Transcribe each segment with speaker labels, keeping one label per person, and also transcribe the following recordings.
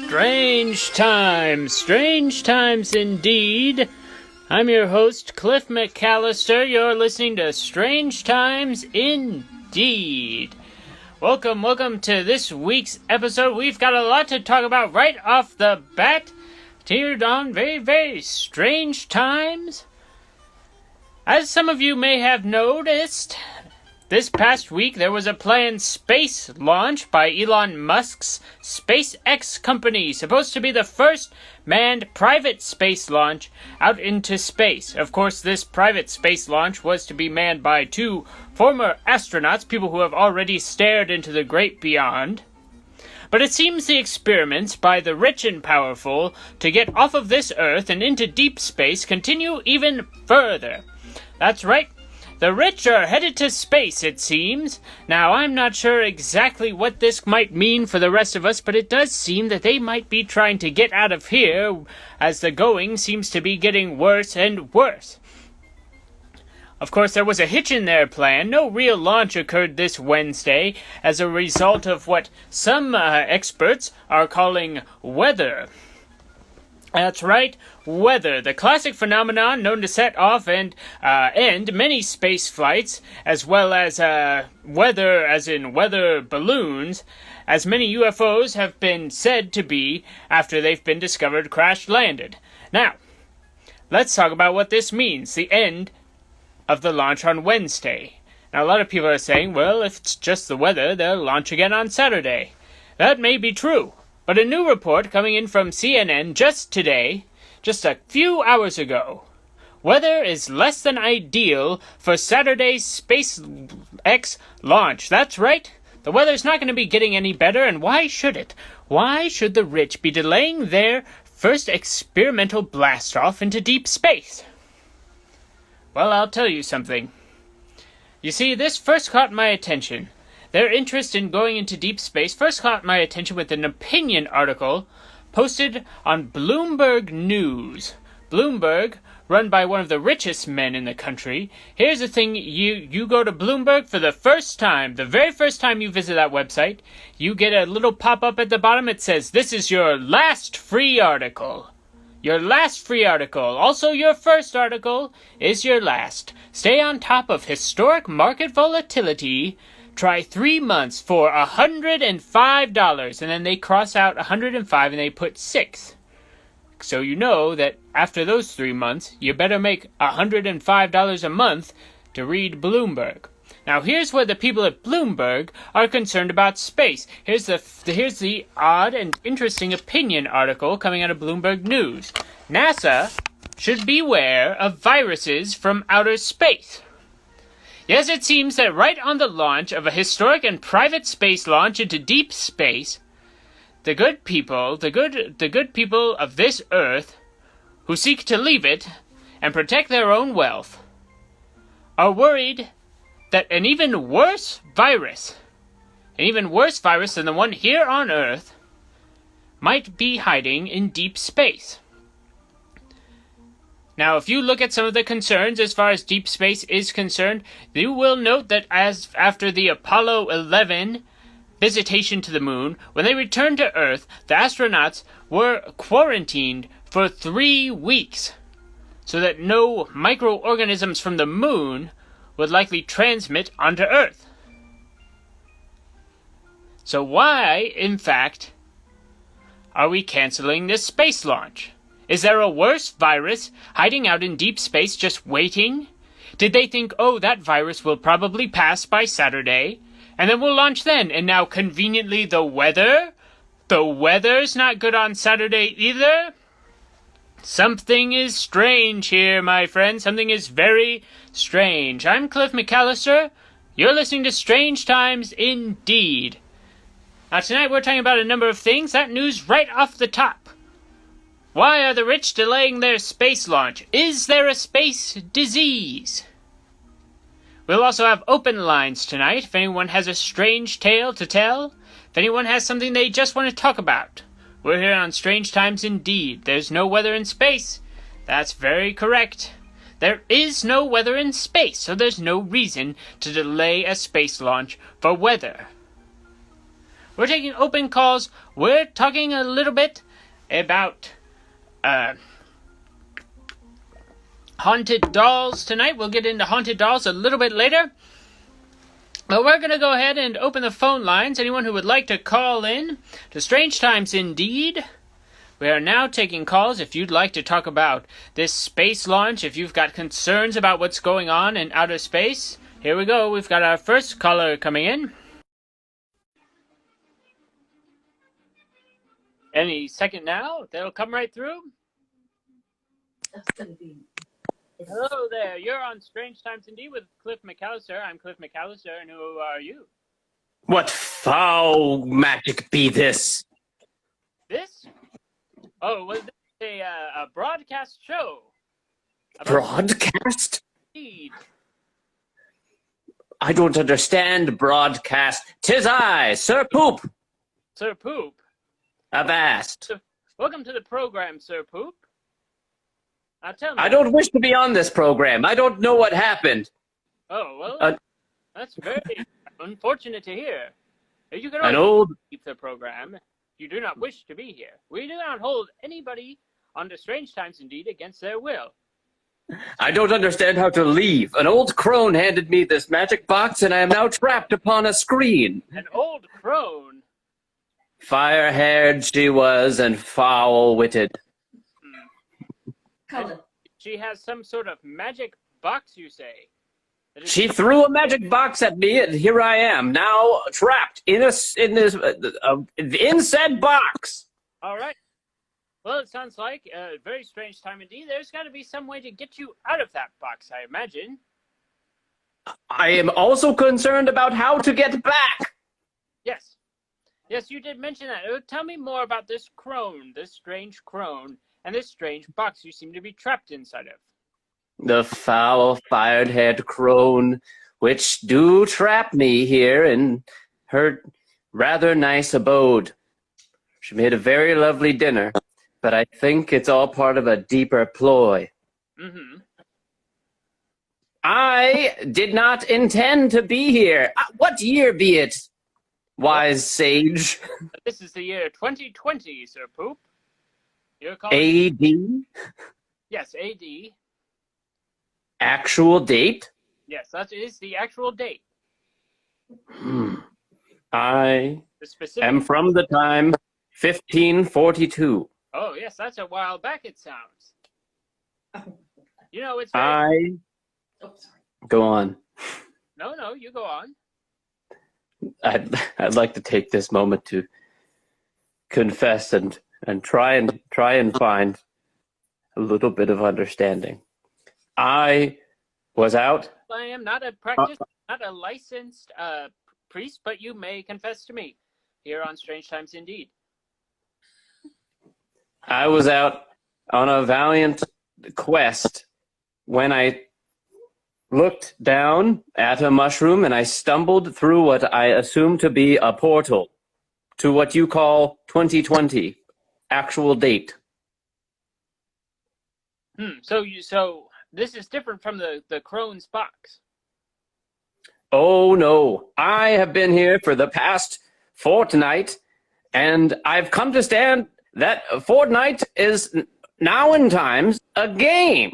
Speaker 1: Strange times indeed. I'm your host, Cliff McAllister. You're listening to Strange Times Indeed. Welcome to this week's episode. We've got a lot to talk about right off the bat. Here on very strange times. As some of you may have noticed, this past week there was a planned space launch by Elon Musk's SpaceX company, supposed to be the first manned private space launch out into space. Of course, this private space launch was to be manned by two former astronauts, people who have already stared into the great beyond. But it seems the experiments by the rich and powerful to get off of this Earth and into deep space continue even further. That's right. The rich are headed to space, it seems. Now, I'm not sure exactly what this might mean for the rest of us, but it does seem that they might be trying to get out of here, as the going seems to be getting worse and worse. Of course, there was a hitch in their plan. No real launch occurred this Wednesday as a result of what some experts are calling weather. That's right, weather, the classic phenomenon known to set off and end many space flights, as well as weather, as in weather balloons, as many UFOs have been said to be after they've been discovered crash-landed. Now, let's talk about what this means, the end of the launch on Wednesday. Now, a lot of people are saying, well, if it's just the weather, they'll launch again on Saturday. That may be true. But a new report coming in from CNN just today, just a few hours ago, weather is less than ideal for Saturday's SpaceX launch. That's right, the weather's not going to be getting any better, and why should it? Why should the rich be delaying their first experimental blast-off into deep space? Well, I'll tell you something. You see, this first caught my attention. Their interest in going into deep space first caught my attention with an opinion article posted on Bloomberg News. Bloomberg, run by one of the richest men in the country. Here's the thing, you go to Bloomberg for the first time, the very first time you visit that website, you get a little pop-up at the bottom. It says, this is your last free article. Your last free article. Also, your first article is your last. Stay on top of historic market volatility. Try 3 months for $105, and then they cross out 105 and they put 6. So you know that after those 3 months, you better make $105 a month to read Bloomberg. Now here's where the people at Bloomberg are concerned about space. Here's the odd and interesting opinion article coming out of Bloomberg News. NASA should beware of viruses from outer space. Yes, it seems that right on the launch of a historic and private space launch into deep space, the good people of this Earth, who seek to leave it and protect their own wealth, are worried that an even worse virus than the one here on Earth, might be hiding in deep space. Now, if you look at some of the concerns as far as deep space is concerned, you will note that as after the Apollo 11 visitation to the moon, when they returned to Earth, the astronauts were quarantined for 3 weeks, so that no microorganisms from the moon would likely transmit onto Earth. So why, in fact, are we canceling this space launch? Is there a worse virus hiding out in deep space just waiting? Did they think, oh, that virus will probably pass by Saturday, and then we'll launch then, and now conveniently the weather's not good on Saturday either? Something is strange here, my friend. Something is very strange. I'm Cliff McAllister. You're listening to Strange Times Indeed. Now tonight we're talking about a number of things. That news right off the top. Why are the rich delaying their space launch? Is there a space disease? We'll also have open lines tonight if anyone has a strange tale to tell. If anyone has something they just want to talk about. We're here on Strange Times Indeed. There's no weather in space. That's very correct. There is no weather in space, so there's no reason to delay a space launch for weather. We're taking open calls. We're talking a little bit about haunted dolls tonight. We'll get into haunted dolls a little bit later. But we're going to go ahead and open the phone lines. Anyone who would like to call in to Strange Times Indeed. We are now taking calls if you'd like to talk about this space launch, if you've got concerns about what's going on in outer space. Here we go. We've got our first caller coming in. Any second now? They'll come right through. Hello there. You're on Strange Times Indeed with Cliff McAllister. I'm Cliff McAllister, and who are you?
Speaker 2: What foul magic be this?
Speaker 1: This? Oh, was this a broadcast show?
Speaker 2: Broadcast?
Speaker 1: Indeed.
Speaker 2: I don't understand broadcast. 'Tis I, Sir Poop.
Speaker 1: Sir Poop.
Speaker 2: Avast.
Speaker 1: Welcome to the program, Sir Poop. Now tell me.
Speaker 2: I don't wish to be on this program. I don't know what happened.
Speaker 1: Oh, well, that's very unfortunate to hear. You can leave the program. You do not wish to be here. We do not hold anybody under Strange Times Indeed against their will.
Speaker 2: I don't understand how to leave. An old crone handed me this magic box, and I am now trapped upon a screen.
Speaker 1: An old crone?
Speaker 2: Fire-haired she was, and foul-witted.
Speaker 1: She has some sort of magic box, you say?
Speaker 2: She threw a magic box at me, and here I am, now trapped in said box.
Speaker 1: All right. Well, it sounds like a very strange time indeed. There's got to be some way to get you out of that box, I imagine.
Speaker 2: I am also concerned about how to get back.
Speaker 1: Yes. Yes, you did mention that. Tell me more about this crone, this strange crone, and this strange box you seem to be trapped inside of.
Speaker 2: The foul, fired-haired crone, which do trap me here in her rather nice abode. She made a very lovely dinner, but I think it's all part of a deeper ploy.
Speaker 1: Mm-hmm.
Speaker 2: I did not intend to be here. What year be it, wise sage?
Speaker 1: This is the year 2020, Sir Poop. You're calling...
Speaker 2: A.D.?
Speaker 1: Yes, A.D.
Speaker 2: Actual date?
Speaker 1: Yes, that is the actual date.
Speaker 2: I am from the time 1542.
Speaker 1: Oh, yes, that's a while back, it sounds. You know, it's
Speaker 2: very...
Speaker 3: Oh, sorry.
Speaker 2: Go on.
Speaker 1: No, you go on.
Speaker 2: I'd like to take this moment to confess and try and find a little bit of understanding. I was out.
Speaker 1: I am not a not a licensed priest, but you may confess to me here on Strange Times Indeed.
Speaker 2: I was out on a valiant quest when I looked down at a mushroom and I stumbled through what I assume to be a portal to what you call 2020, actual date.
Speaker 1: So this is different from the crone's box.
Speaker 2: Oh no, I have been here for the past fortnight, and I've come to stand that fortnight is now in times a game.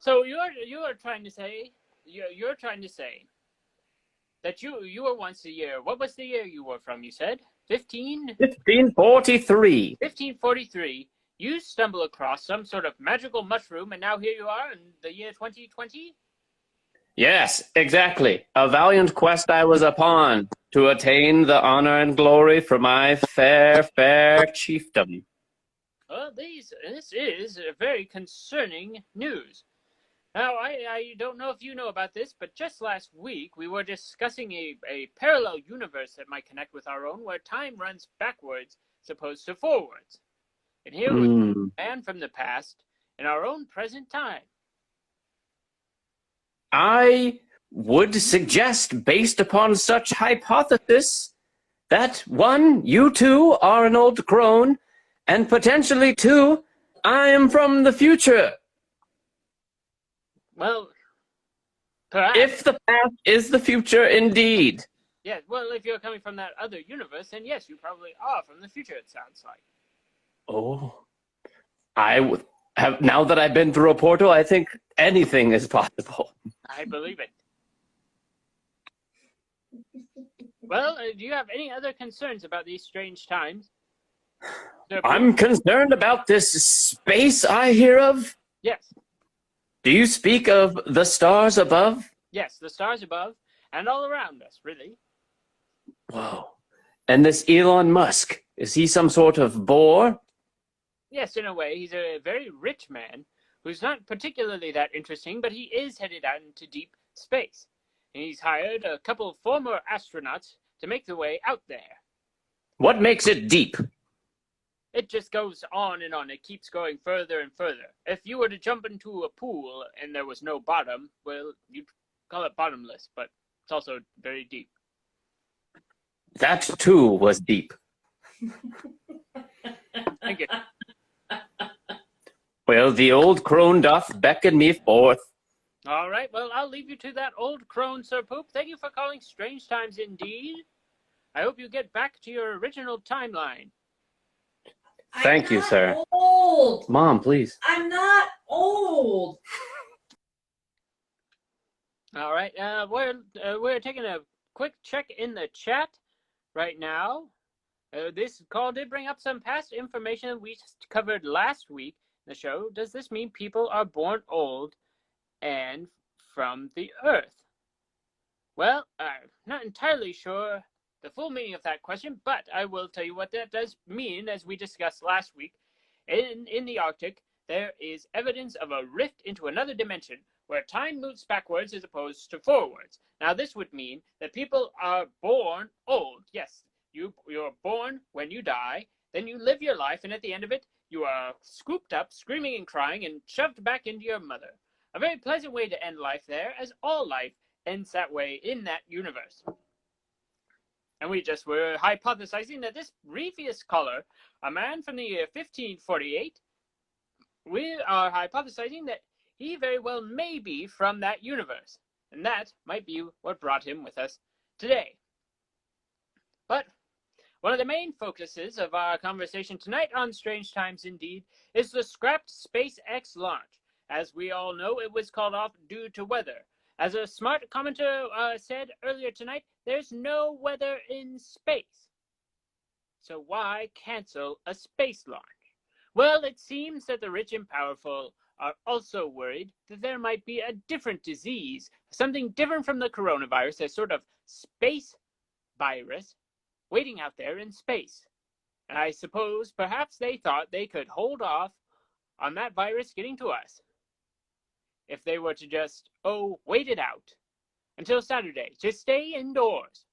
Speaker 1: So you are trying to say you're trying to say that you were once a year. What was the year you were from? You said
Speaker 2: 1543.
Speaker 1: 1543. You stumble across some sort of magical mushroom, and now here you are in the year 2020?
Speaker 2: Yes, exactly. A valiant quest I was upon to attain the honor and glory for my fair chiefdom.
Speaker 1: Well, this is a very concerning news. Now, I don't know if you know about this, but just last week we were discussing a parallel universe that might connect with our own, where time runs backwards as opposed to forwards. And here we are, a man from the past in our own present time.
Speaker 2: I would suggest, based upon such hypothesis, that one, you two are an old crone, and potentially two, I am from the future.
Speaker 1: Well, perhaps.
Speaker 2: If the past is the future indeed.
Speaker 1: Yes, well, if you're coming from that other universe, then yes, you probably are from the future, it sounds like.
Speaker 2: Oh, have now that I've been through a portal, I think anything is possible.
Speaker 1: I believe it. Well, do you have any other concerns about these strange times?
Speaker 2: I'm concerned about this space I hear of.
Speaker 1: Yes.
Speaker 2: Do you speak of the stars above?
Speaker 1: Yes, the stars above and all around us, really.
Speaker 2: Whoa. And this Elon Musk, is he some sort of bore?
Speaker 1: Yes, in a way, he's a very rich man who's not particularly that interesting, but he is headed out into deep space. And he's hired a couple of former astronauts to make the way out there.
Speaker 2: What makes it deep?
Speaker 1: It just goes on and on. It keeps going further and further. If you were to jump into a pool and there was no bottom, well, you'd call it bottomless, but it's also very deep.
Speaker 2: That too was deep.
Speaker 1: Thank you.
Speaker 2: Well, the old crone doth beckon me forth.
Speaker 1: All right, well, I'll leave you to that old crone, Sir Poop. Thank you for calling Strange Times indeed. I hope you get back to your original timeline.
Speaker 2: Thank you, sir.
Speaker 3: Old.
Speaker 2: Mom, please.
Speaker 3: I'm not old.
Speaker 1: All right, we're taking a quick check in the chat right now. This call did bring up some past information we covered last week in the show. Does this mean people are born old and from the Earth? Well, I'm not entirely sure the full meaning of that question, but I will tell you what that does mean. As we discussed last week, in the Arctic, there is evidence of a rift into another dimension where time moves backwards as opposed to forwards. Now, this would mean that people are born old. Yes, you're born when you die, then you live your life, and at the end of it, you are scooped up, screaming and crying, and shoved back into your mother. A very pleasant way to end life there, as all life ends that way in that universe. And we just were hypothesizing that this previous caller, a man from the year 1548, we are hypothesizing that he very well may be from that universe. And that might be what brought him with us today. But one of the main focuses of our conversation tonight on Strange Times Indeed is the scrapped SpaceX launch. As we all know, it was called off due to weather. As a smart commenter said earlier tonight, there's no weather in space. So why cancel a space launch? Well, it seems that the rich and powerful are also worried that there might be a different disease, something different from the coronavirus, a sort of space virus waiting out there in space. And I suppose perhaps they thought they could hold off on that virus getting to us if they were to just, wait it out until Saturday, to stay indoors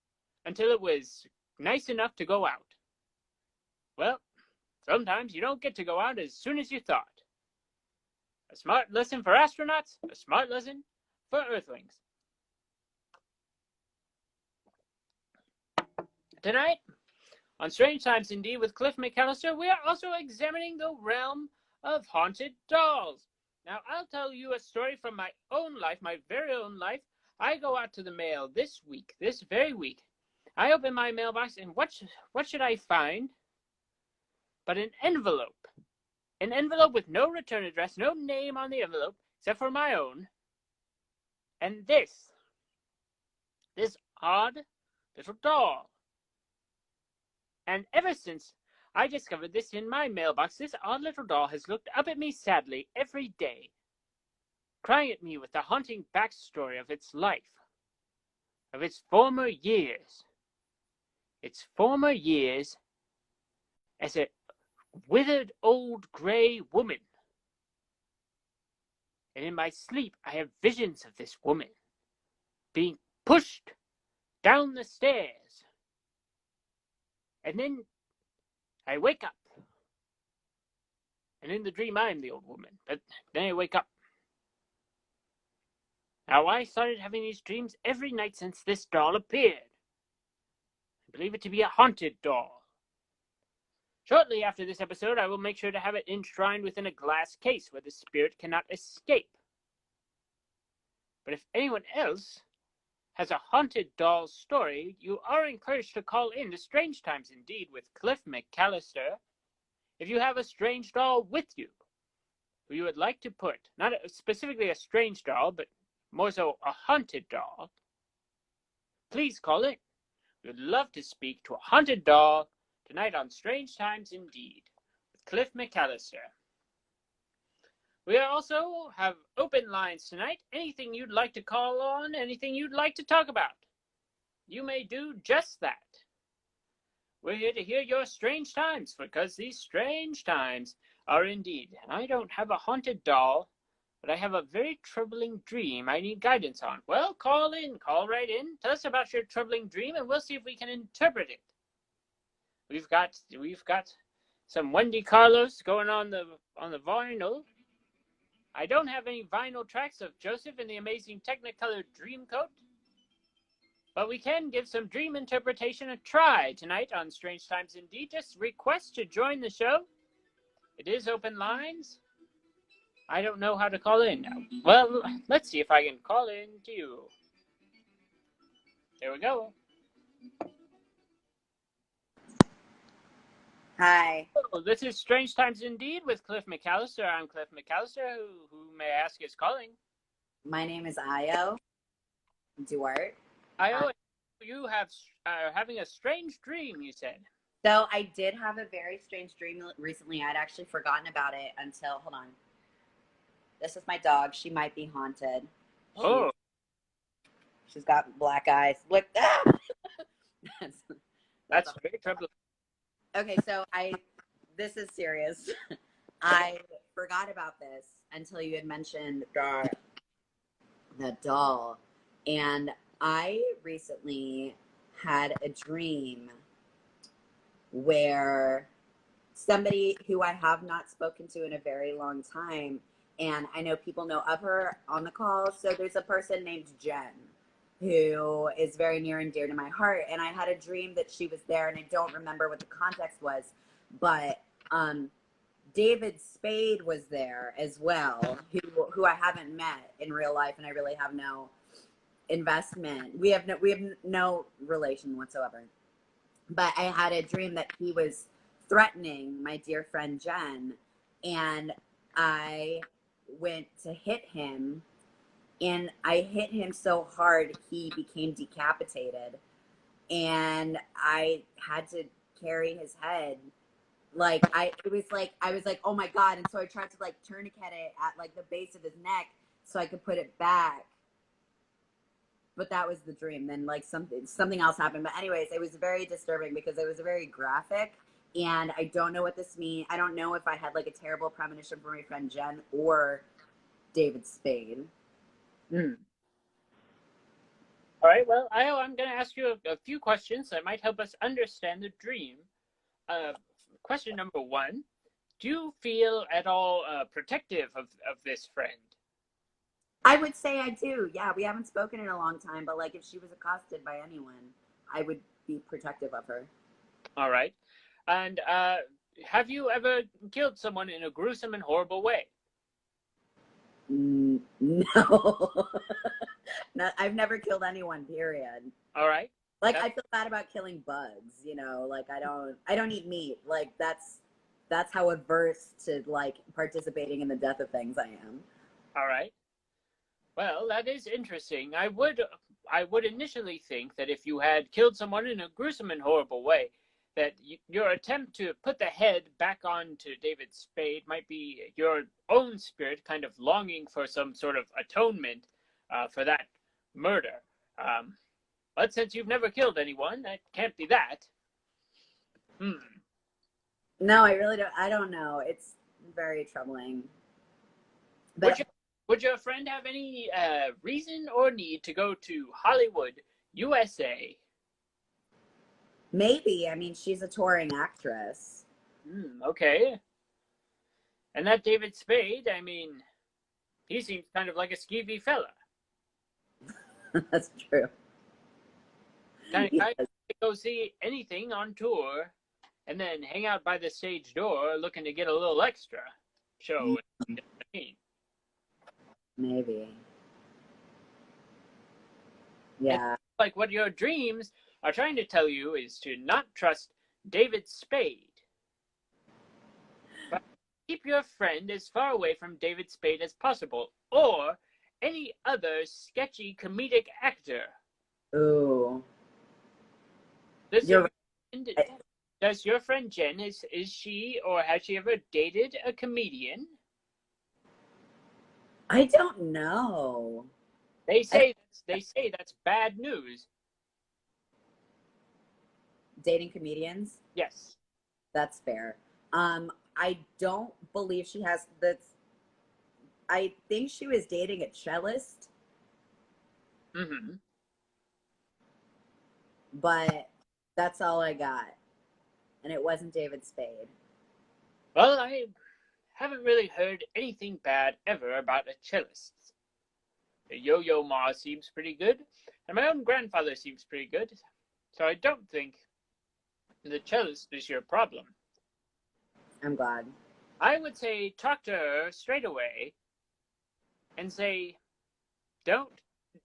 Speaker 1: until it was nice enough to go out. Well, sometimes you don't get to go out as soon as you thought. A smart lesson for astronauts, a smart lesson for Earthlings. Tonight, on Strange Times Indeed with Cliff McAllister, we are also examining the realm of haunted dolls. Now, I'll tell you a story from my own life, my very own life. I go out to the mail this very week. I open my mailbox, and what should I find but an envelope. An envelope with no return address, no name on the envelope, except for my own. And this odd little doll. And ever since I discovered this in my mailbox, this odd little doll has looked up at me sadly every day, crying at me with the haunting backstory of its life, of its former years. Its former years as a withered old gray woman. And in my sleep, I have visions of this woman being pushed down the stairs. And then I wake up. And in the dream, I'm the old woman. But then I wake up. Now, I started having these dreams every night since this doll appeared. I believe it to be a haunted doll. Shortly after this episode, I will make sure to have it enshrined within a glass case where the spirit cannot escape. But if anyone else has a haunted doll story, you are encouraged to call in to Strange Times Indeed with Cliff McAllister if you have a strange doll with you who you would like to put, not specifically a strange doll, but more so a haunted doll. Please call in. We would love to speak to a haunted doll tonight on Strange Times Indeed with Cliff McAllister. We also have open lines tonight. Anything you'd like to call on, anything you'd like to talk about, you may do just that. We're here to hear your strange times, because these strange times are indeed. And I don't have a haunted doll, but I have a very troubling dream I need guidance on. Well, call right in. Tell us about your troubling dream, and we'll see if we can interpret it. We've got some Wendy Carlos going on the vinyl. I don't have any vinyl tracks of Joseph and the Amazing Technicolor Dreamcoat, but we can give some dream interpretation a try tonight on Strange Times Indeed. Just request to join the show. It is open lines. I don't know how to call in now. Well, let's see if I can call in to you. There we go.
Speaker 4: Hi.
Speaker 1: Oh, this is Strange Times Indeed with Cliff McAllister. I'm Cliff McAllister, who may I ask is calling.
Speaker 4: My name is Io Duarte.
Speaker 1: Io, you have having a strange dream, you said.
Speaker 4: So I did have a very strange dream recently. I'd actually forgotten about it until, hold on. This is my dog. She might be haunted.
Speaker 1: Oh.
Speaker 4: She's got black eyes. Look.
Speaker 1: That's very troubling.
Speaker 4: Okay, so this is serious. I forgot about this until you had mentioned the doll. And I recently had a dream where somebody who I have not spoken to in a very long time, and I know people know of her on the call. So there's a person named Jen who is very near and dear to my heart. And I had a dream that she was there, and I don't remember what the context was, but David Spade was there as well, who I haven't met in real life, and I really have no investment. We have no relation whatsoever. But I had a dream that he was threatening my dear friend Jen, and I went to hit him, and I hit him so hard he became decapitated, and I had to carry his head. I was like, oh my God. And so I tried to like tourniquet it at like the base of his neck so I could put it back. But that was the dream. Then like something else happened. But anyways, it was very disturbing because it was very graphic, and I don't know what this means. I don't know if I had like a terrible premonition for my friend Jen or David Spade.
Speaker 1: All right, well, I'm going to ask you a few questions that might help us understand the dream. Question number one, do you feel at all protective of this friend?
Speaker 4: I would say I do. Yeah, we haven't spoken in a long time, but like if she was accosted by anyone, I would be protective of her.
Speaker 1: All right. And have you ever killed someone in a gruesome and horrible way?
Speaker 4: No. No, I've never killed anyone, period.
Speaker 1: All right.
Speaker 4: Like I feel bad about killing bugs, you know, like I don't eat meat. Like that's how averse to like participating in the death of things I am.
Speaker 1: All right. Well, that is interesting. I would initially think that if you had killed someone in a gruesome and horrible way, that your attempt to put the head back onto David Spade might be your own spirit kind of longing for some sort of atonement for that murder. But since you've never killed anyone, that can't be that.
Speaker 4: No, I really don't. I don't know. It's very troubling. But
Speaker 1: would your friend have any reason or need to go to Hollywood, USA?
Speaker 4: Maybe. I mean, she's a touring actress.
Speaker 1: Okay. And that David Spade, I mean, he seems kind of like a skeevy fella.
Speaker 4: That's true.
Speaker 1: Kind of go see anything on tour and then hang out by the stage door looking to get a little extra show.
Speaker 4: Maybe. Yeah.
Speaker 1: Like what your dreams are trying to tell you is to not trust David Spade, but keep your friend as far away from David Spade as possible, or any other sketchy comedic actor.
Speaker 4: Ooh.
Speaker 1: Does
Speaker 4: You're
Speaker 1: your
Speaker 4: right.
Speaker 1: friend, does your friend Jen is she or has she ever dated a comedian?
Speaker 4: I don't know.
Speaker 1: They
Speaker 4: I don't,
Speaker 1: say that's bad news.
Speaker 4: dating comedians.
Speaker 1: Yes.
Speaker 4: That's fair. I don't believe she has the. I think she was dating a cellist,
Speaker 1: Mm-hmm.
Speaker 4: but that's all I got. And it wasn't David Spade.
Speaker 1: Well, I haven't really heard anything bad ever about a cellist. Yo-Yo Ma seems pretty good, and my own grandfather seems pretty good, so I don't think the cellist is your problem.
Speaker 4: I'm glad.
Speaker 1: I would say talk to her straight away and say, don't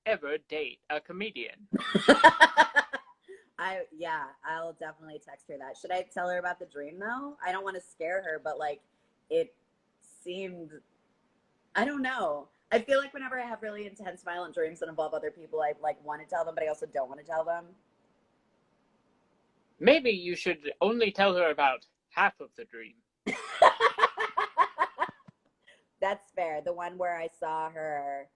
Speaker 1: ever date a comedian.
Speaker 4: I'll definitely text her that. Should I tell her about the dream though? I don't want to scare her, but like it seemed I don't know. I feel like whenever I have really intense violent dreams that involve other people, I like want to tell them, but I also don't want to tell them.
Speaker 1: Maybe you should only tell her about half of the dream.
Speaker 4: That's fair. The one where I saw her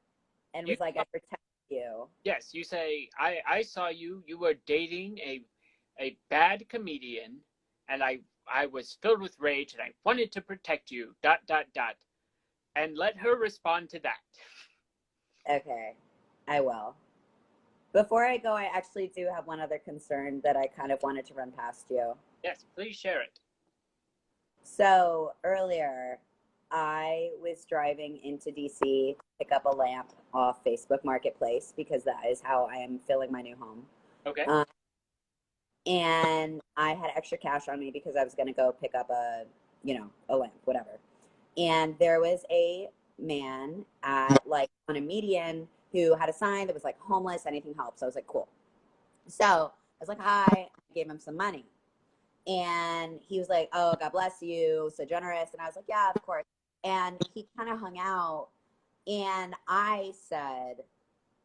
Speaker 4: and was like, I protect you.
Speaker 1: Yes, you say, I saw you were dating a bad comedian, and I was filled with rage and I wanted to protect you, dot, dot, dot. And let her respond to that.
Speaker 4: Okay, I will. Before I go, I actually do have one other concern that I kind of wanted to run past you.
Speaker 1: Yes, please share it.
Speaker 4: So earlier, I was driving into DC to pick up a lamp off Facebook Marketplace because that is how I am filling my new home.
Speaker 1: Okay.
Speaker 4: And I had extra cash on me because I was going to go pick up a lamp, whatever. And there was a man at like on a median who had a sign that was like homeless, anything helps. I was like, cool. So I was like, hi, I gave him some money. And he was like, oh, God bless you, so generous. And I was like, yeah, of course. And he kind of hung out. And I said,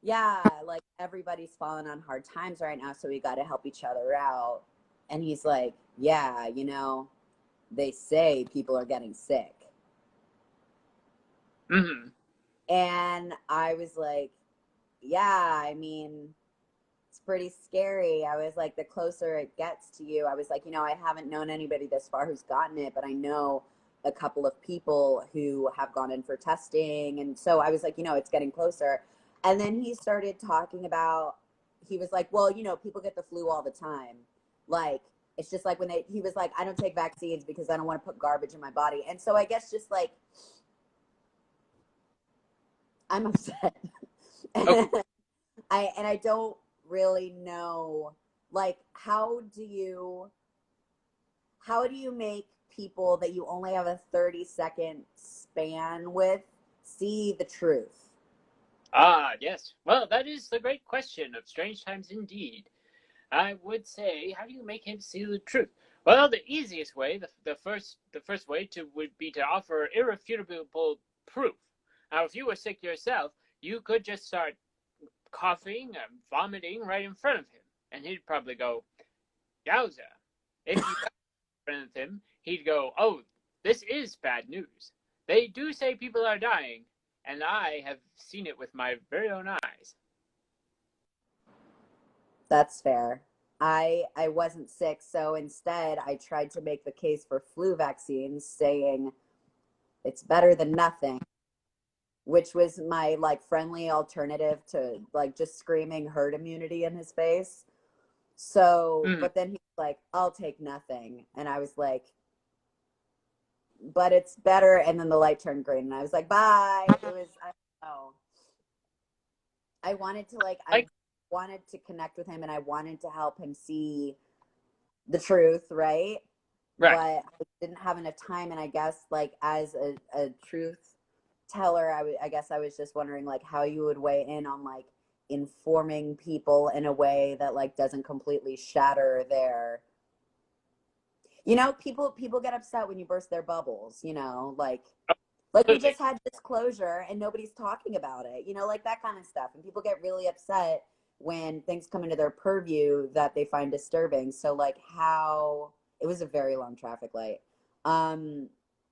Speaker 4: yeah, like everybody's falling on hard times right now, so we got to help each other out. And he's like, yeah, they say people are getting sick.
Speaker 1: Mm-hmm.
Speaker 4: And I was like, yeah, I mean, it's pretty scary. I was like, the closer it gets to you, I was like, I haven't known anybody this far who's gotten it, but I know a couple of people who have gone in for testing. And so I was like, it's getting closer. And then he started talking about, he was like, well, people get the flu all the time. Like, it's just like he was like, I don't take vaccines because I don't want to put garbage in my body. And so I guess just like, I'm upset.
Speaker 1: Okay.
Speaker 4: I don't really know, like, how do you make people that you only have a 30-second span with see the truth?
Speaker 1: Ah, yes. Well, that is the great question of Strange Times Indeed. I would say, how do you make him see the truth? Well, the easiest way, the first way would be to offer irrefutable proof. Now, if you were sick yourself, you could just start coughing and vomiting right in front of him, and he'd probably go, "Yowza!" If you got in front of him, he'd go, "Oh, this is bad news. They do say people are dying, and I have seen it with my very own eyes."
Speaker 4: That's fair. I wasn't sick, so instead I tried to make the case for flu vaccines, saying it's better than nothing, which was my like friendly alternative to like just screaming herd immunity in his face. So,
Speaker 1: Mm.
Speaker 4: but then he's like, I'll take nothing. And I was like, but it's better. And then the light turned green and I was like, bye. It was, I don't know. I wanted to I wanted to connect with him and I wanted to help him see the truth, right?
Speaker 1: Right.
Speaker 4: But I didn't have enough time. And I guess like as a truth teller, I guess I was just wondering like how you would weigh in on like informing people in a way that like doesn't completely shatter their, you know, people get upset when you burst their bubbles, you know, like we just had disclosure and nobody's talking about it, you know, like that kind of stuff. And people get really upset when things come into their purview that they find disturbing. So like how it was a very long traffic light.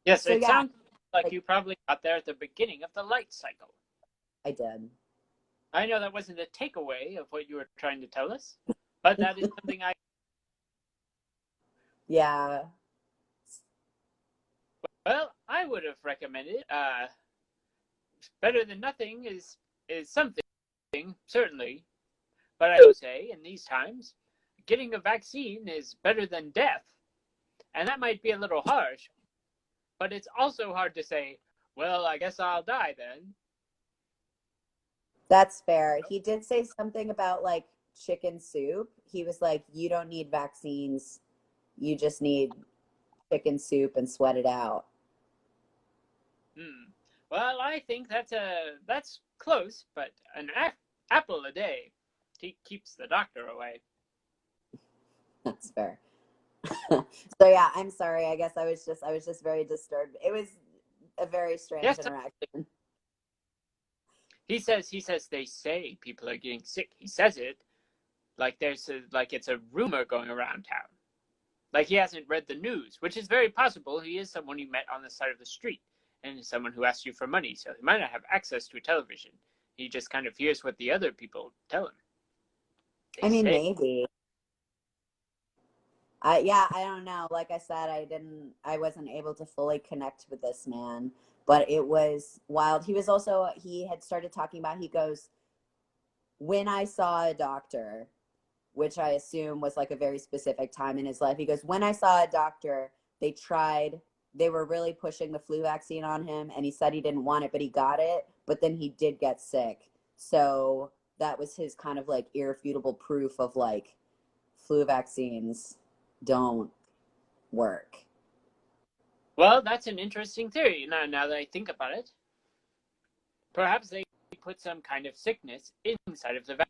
Speaker 1: Yes,
Speaker 4: so
Speaker 1: it
Speaker 4: yeah,
Speaker 1: sounds like you probably got there at the beginning of the light cycle.
Speaker 4: I did.
Speaker 1: I know that wasn't the takeaway of what you were trying to tell us, but that is something I.
Speaker 4: Yeah.
Speaker 1: Well, I would have recommended. Better than nothing is something, certainly. But I will say, in these times, getting a vaccine is better than death. And that might be a little harsh, but it's also hard to say, well, I guess I'll die then.
Speaker 4: That's fair. He did say something about like chicken soup. He was like, you don't need vaccines. You just need chicken soup and sweat it out.
Speaker 1: Well, I think that's close, but an apple a day keeps the doctor away.
Speaker 4: That's fair. So yeah, I'm sorry. I guess I was just very disturbed. It was a very strange interaction.
Speaker 1: He says they say people are getting sick. He says it like like it's a rumor going around town. Like he hasn't read the news, which is very possible. He is someone you met on the side of the street and someone who asked you for money, so he might not have access to a television. He just kind of hears what the other people tell him.
Speaker 4: I mean, maybe. Yeah, I don't know. Like I said, I wasn't able to fully connect with this man, but it was wild. He had started talking about, he goes, when I saw a doctor, which I assume was like a very specific time in his life. He goes, when I saw a doctor, they were really pushing the flu vaccine on him, and he said he didn't want it, but he got it, but then he did get sick. So that was his kind of like irrefutable proof of like flu vaccines don't work.
Speaker 1: Well, that's an interesting theory. Now that I think about it, perhaps they put some kind of sickness inside of the vaccine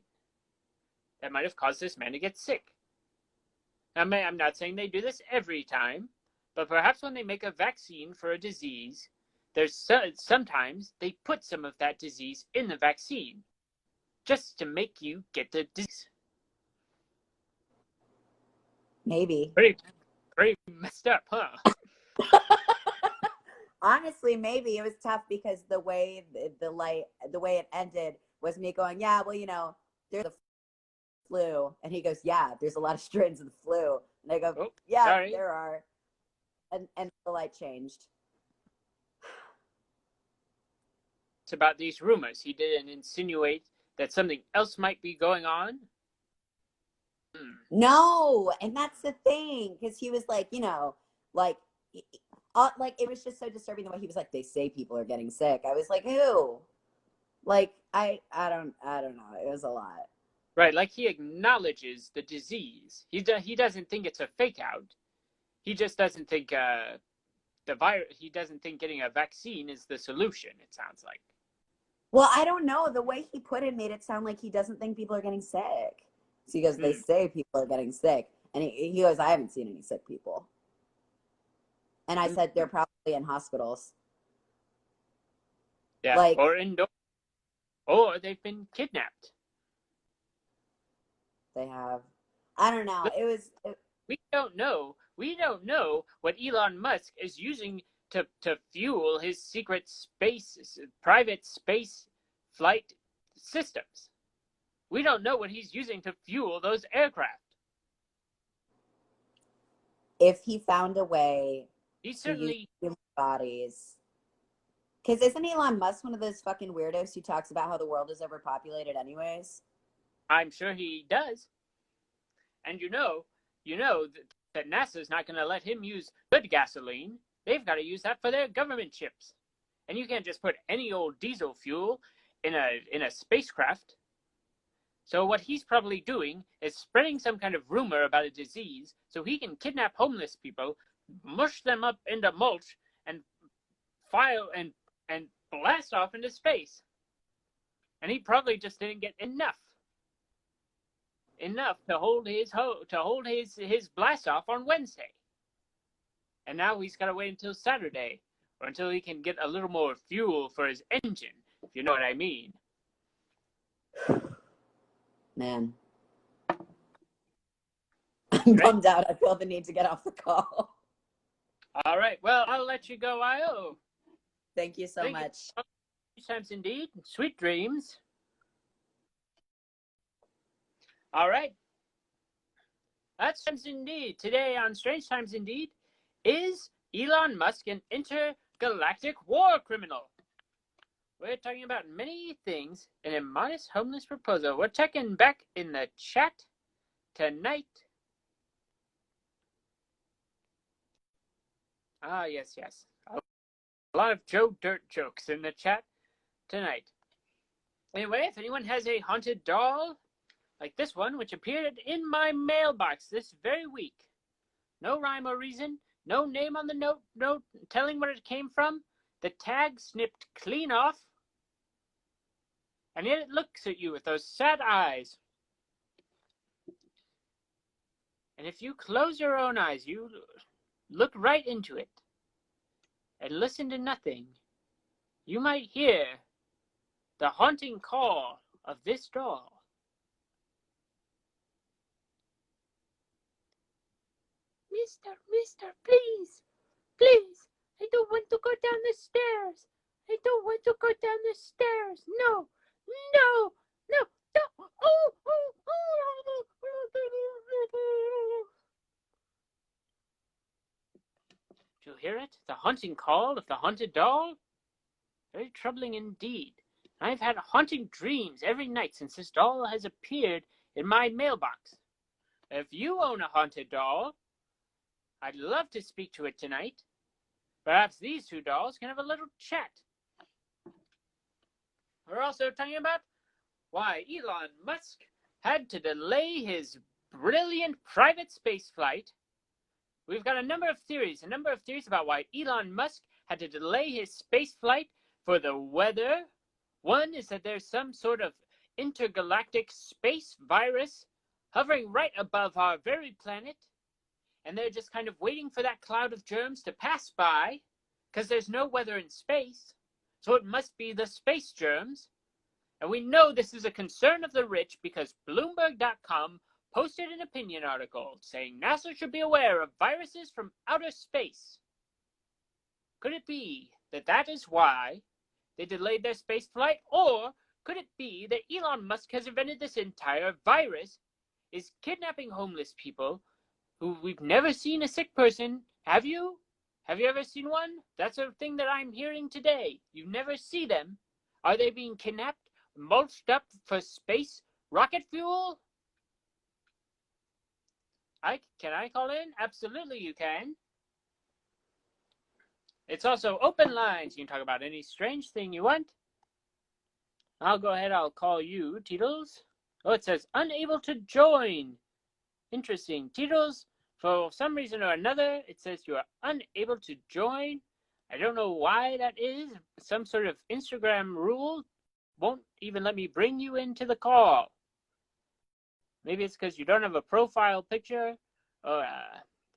Speaker 1: that might have caused this man to get sick. I'm not saying they do this every time, but perhaps when they make a vaccine for a disease, sometimes they put some of that disease in the vaccine just to make you get the disease.
Speaker 4: Maybe.
Speaker 1: Pretty messed up, huh?
Speaker 4: Honestly, maybe it was tough because the way it ended was me going, yeah, well, you know, there's the flu, and he goes, yeah, there's a lot of strains of the flu, and I go, yeah, sorry. There are, and the light changed.
Speaker 1: It's about these rumors. He didn't insinuate that something else might be going on.
Speaker 4: No, and that's the thing, because he was like, you know, like it was just so disturbing the way he was like, they say people are getting sick. I was like, who? Like, I don't know. It was a lot.
Speaker 1: Right, like he acknowledges the disease. He doesn't think it's a fake out. He just doesn't think the virus. He doesn't think getting a vaccine is the solution. It sounds like.
Speaker 4: Well, I don't know. The way he put it made it sound like he doesn't think people are getting sick. So he goes, they say people are getting sick, and he goes, I haven't seen any sick people. And I said, they're probably in hospitals.
Speaker 1: Yeah, like, or indoors, or they've been kidnapped.
Speaker 4: They have. I don't know.
Speaker 1: We don't know. We don't know what Elon Musk is using to fuel his secret private space flight systems. We don't know what he's using to fuel those aircraft.
Speaker 4: If he found a way
Speaker 1: he certainly
Speaker 4: use human bodies. Because isn't Elon Musk one of those fucking weirdos who talks about how the world is overpopulated anyways?
Speaker 1: I'm sure he does. And you know that NASA's not going to let him use good gasoline. They've got to use that for their government ships. And you can't just put any old diesel fuel in a spacecraft. So what he's probably doing is spreading some kind of rumor about a disease so he can kidnap homeless people, mush them up into mulch, and file and blast off into space. And he probably just didn't get enough to hold his blast off on Wednesday. And now he's got to wait until Saturday, or until he can get a little more fuel for his engine, if you know what I mean.
Speaker 4: Man. I'm bummed out. I feel the need to get off the call.
Speaker 1: All right. Well, I'll let you go, Io.
Speaker 4: Thank you so much.
Speaker 1: Times indeed. Sweet dreams. All right. That's Times Indeed. Today on Strange Times Indeed, is Elon Musk an intergalactic war criminal? We're talking about many things in a modest homeless proposal. We're checking back in the chat tonight. Ah, yes. A lot of Joe Dirt jokes in the chat tonight. Anyway, if anyone has a haunted doll like this one, which appeared in my mailbox this very week, no rhyme or reason, no name on the note, no telling where it came from, the tag snipped clean off, and yet it looks at you with those sad eyes. And if you close your own eyes, you look right into it, and listen to nothing, you might hear the haunting call of this doll. Mister, please, I don't want to go down the stairs. I don't want to go down the stairs. No. Do you hear it? The haunting call of the haunted doll? Very troubling indeed. I've had haunting dreams every night since this doll has appeared in my mailbox. If you own a haunted doll, I'd love to speak to it tonight. Perhaps these two dolls can have a little chat. We're also talking about why Elon Musk had to delay his brilliant private space flight. We've got a number of theories about why Elon Musk had to delay his space flight for the weather. One is that there's some sort of intergalactic space virus hovering right above our very planet, and they're just kind of waiting for that cloud of germs to pass by, because there's no weather in space, so it must be the space germs. And we know this is a concern of the rich because Bloomberg.com posted an opinion article saying NASA should be aware of viruses from outer space. Could it be that that is why they delayed their space flight? Or could it be that Elon Musk has invented this entire virus, is kidnapping homeless people who we've never seen a sick person? Have you? Have you ever seen one? That's a thing that I'm hearing today. You never see them. Are they being kidnapped, mulched up for space rocket fuel? Can I call in? Absolutely you can. It's also open lines. You can talk about any strange thing you want. I'll go ahead. I'll call you, Teetles. Oh, it says unable to join. Interesting. Teetles, for some reason or another, it says you are unable to join. I don't know why that is. Some sort of Instagram rule won't even let me bring you into the call. Maybe it's because you don't have a profile picture, or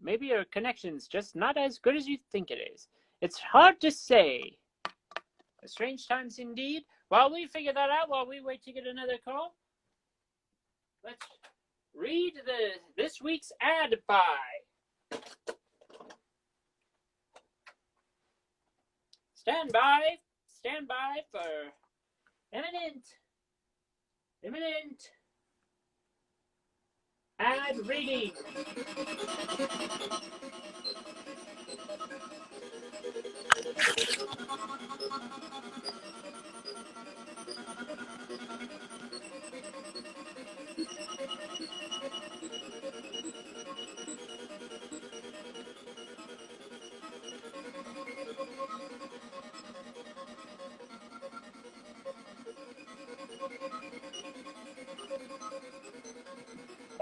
Speaker 1: maybe your connection's just not as good as you think it is. It's hard to say. Strange times indeed. While we figure that out, while we wait to get another call, let's read this week's ad buy. Stand by for imminent ad reading.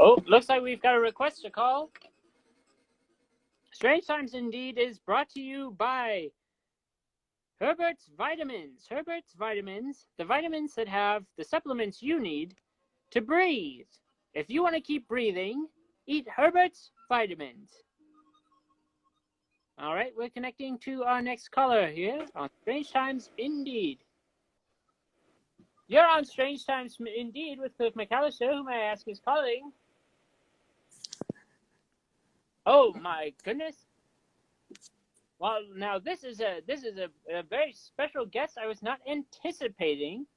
Speaker 1: Oh, looks like we've got a request to call. Strange Times Indeed is brought to you by Herbert's Vitamins. Herbert's Vitamins, the vitamins that have the supplements you need to breathe. If you want to keep breathing, eat Herbert's Vitamins. All right, we're connecting to our next caller here on Strange Times Indeed. You're on Strange Times Indeed with Cliff McAllister. Who may I ask is calling? Oh my goodness! Well, now this is a very special guest I was not anticipating.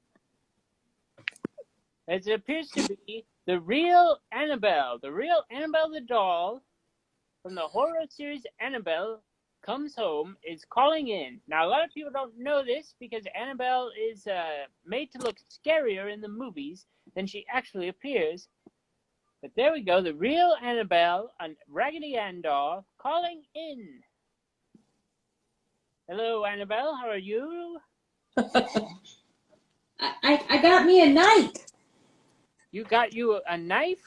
Speaker 1: It appears to be the real Annabell, the doll from the horror series Annabell Comes Home is calling in. Now, a lot of people don't know this because Annabell is made to look scarier in the movies than she actually appears. But there we go, the real Annabell, a Raggedy Ann doll, calling in. Hello, Annabell, how are you?
Speaker 3: I got me a knight.
Speaker 1: You got you a knife?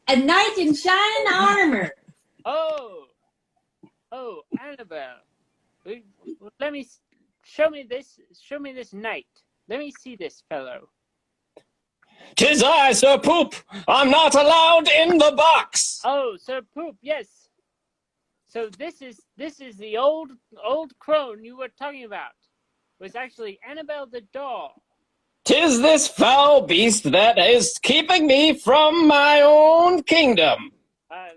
Speaker 3: A knight in shining armor.
Speaker 1: Oh, Annabell. Let me show me this knight. Let me see this fellow.
Speaker 2: 'Tis I, Sir Poop. I'm not allowed in the box.
Speaker 1: Oh, Sir Poop, yes. So this is the old crone you were talking about. It was actually Annabell the doll.
Speaker 2: 'Tis this foul beast that is keeping me from my own kingdom.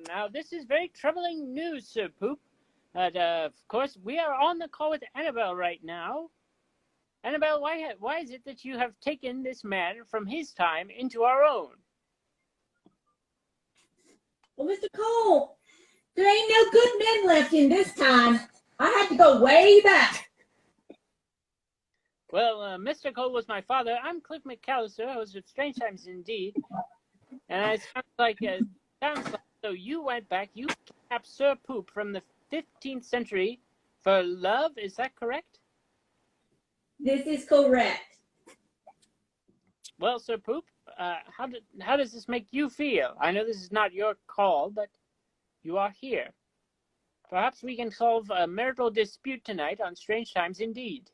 Speaker 1: Now this is very troubling news, Sir Poop. But of course, we are on the call with Annabell right now. Annabell, why is it that you have taken this man from his time into our own?
Speaker 3: Well, Mr. Cole, there ain't no good men left in this time. I had to go way back.
Speaker 1: Well, Mr. Cole was my father. I'm Cliff McAllister, host of Strange Times Indeed. And it sounds like so you went back, you kidnapped Sir Poop from the 15th century for love, is that correct?
Speaker 3: This is correct.
Speaker 1: Well, Sir Poop, how does this make you feel? I know this is not your call, but you are here. Perhaps we can solve a marital dispute tonight on Strange Times Indeed.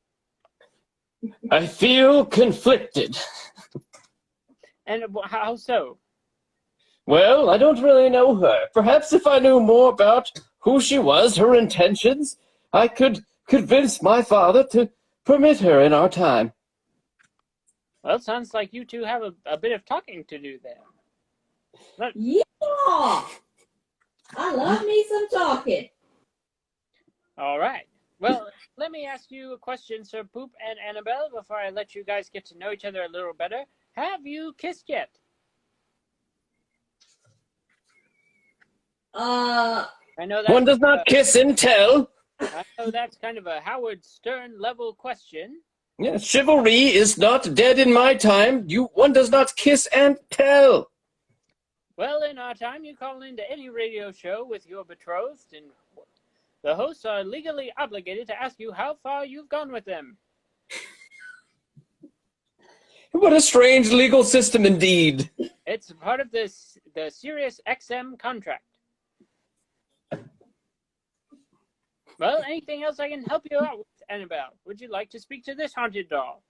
Speaker 2: I feel conflicted.
Speaker 1: And how so?
Speaker 2: Well, I don't really know her. Perhaps if I knew more about who she was, her intentions, I could convince my father to permit her in our time.
Speaker 1: Well, it sounds like you two have a bit of talking to do there.
Speaker 3: Yeah. I love me some talking.
Speaker 1: All right. Well, let me ask you a question, Sir Poop and Annabell, before I let you guys get to know each other a little better. Have you kissed yet? I know that
Speaker 2: One does not kiss and tell.
Speaker 1: I know that's kind of a Howard Stern level question.
Speaker 2: Yes, chivalry is not dead in my time. One does not kiss and tell.
Speaker 1: Well, in our time, you call into any radio show with your betrothed, and the hosts are legally obligated to ask you how far you've gone with them.
Speaker 2: What a strange legal system indeed.
Speaker 1: It's part of the Sirius XM contract. Well, anything else I can help you out with, Annabell? Would you like to speak to this haunted doll?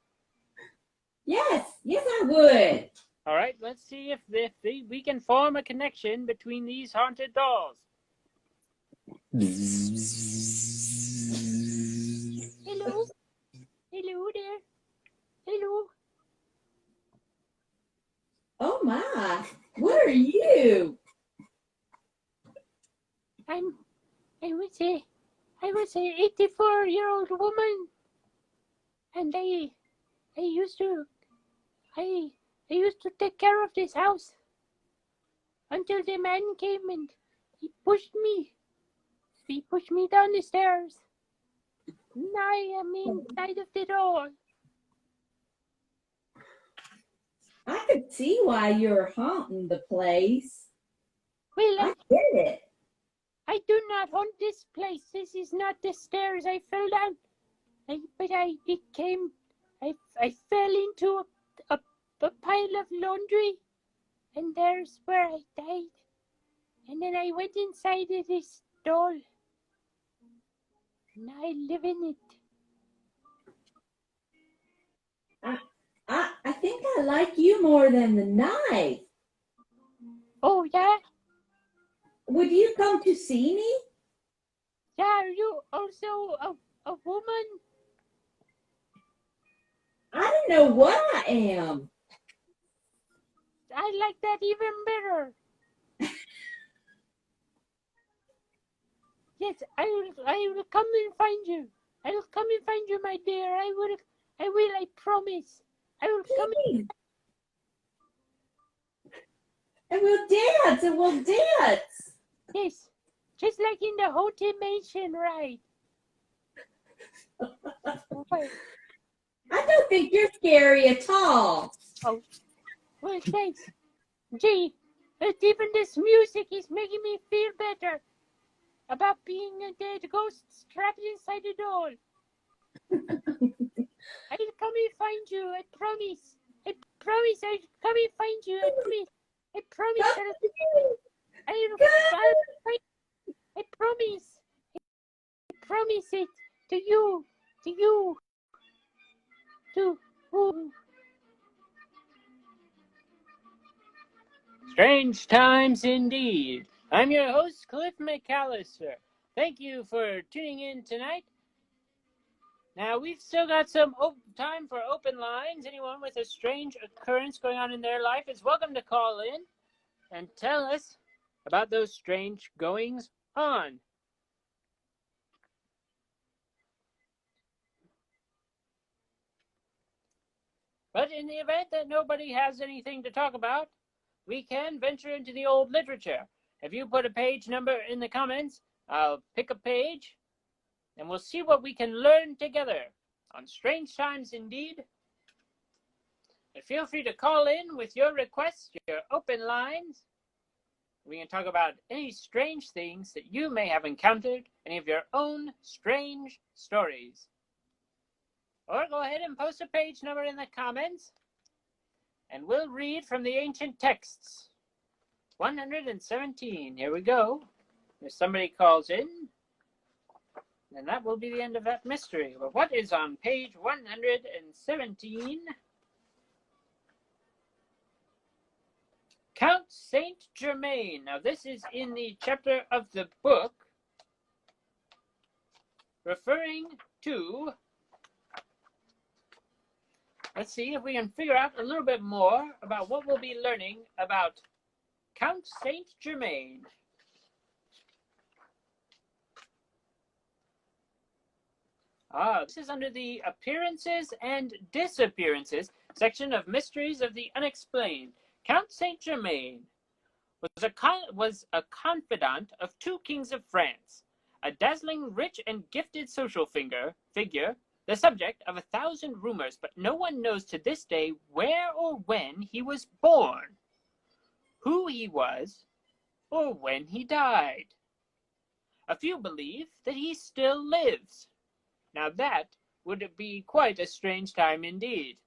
Speaker 3: Yes, I would.
Speaker 1: All right, let's see if we can form a connection between these haunted dolls. Hello? Hello there? Hello?
Speaker 3: Oh my, what are you?
Speaker 1: I was a 84-year-old woman, and I used to take care of this house until the man came and he pushed me down the stairs. Now I am inside of the door.
Speaker 3: I could see why you're haunting the place.
Speaker 1: Well,
Speaker 3: I get it.
Speaker 1: I do not haunt this place. This is not the stairs I fell down. I fell into a pile of laundry, and there's where I died. And then I went inside of this doll. And I live in it.
Speaker 3: I think I like you more than the knife.
Speaker 1: Oh, yeah?
Speaker 3: Would you come to see me?
Speaker 1: Yeah, are you also a woman?
Speaker 3: I don't know what I am.
Speaker 1: I like that even better. Yes, I will come and find you. I will come and find you, my dear. I will, I promise. I will come.
Speaker 3: Please. And we'll dance, and we'll dance.
Speaker 1: Yes, just like in the Haunted Mansion, right? Okay.
Speaker 3: I don't think you're scary at all.
Speaker 1: Oh, well, thanks. Gee, even this music is making me feel better about being a dead ghost trapped inside a doll. I'll come and find you, I promise. I promise I'll come and find you, I promise. I promise
Speaker 3: Come to me.
Speaker 1: I promise. I promise it to you, to you, to who? Strange times indeed. I'm your host, Cliff McAllister. Thank you for tuning in tonight. Now, we've still got some time for open lines. Anyone with a strange occurrence going on in their life is welcome to call in and tell us about those strange goings on. But in the event that nobody has anything to talk about, we can venture into the old literature. If you put a page number in the comments, I'll pick a page and we'll see what we can learn together on Strange Times Indeed. And feel free to call in with your requests, your open lines. We can talk about any strange things that you may have encountered, any of your own strange stories. Or go ahead and post a page number in the comments, and we'll read from the ancient texts. 117, here we go. If somebody calls in, then that will be the end of that mystery. But what is on page 117? Count Saint Germain. Now this is in the chapter of the book referring to, let's see if we can figure out a little bit more about what we'll be learning about Count Saint Germain. This is under the Appearances and Disappearances section of Mysteries of the Unexplained. Count Saint Germain was a confidant of two kings of France, a dazzling, rich, and gifted social figure, the subject of 1,000 rumors, but no one knows to this day where or when he was born, who he was, or when he died. A few believe that he still lives. Now that would be quite a strange time indeed.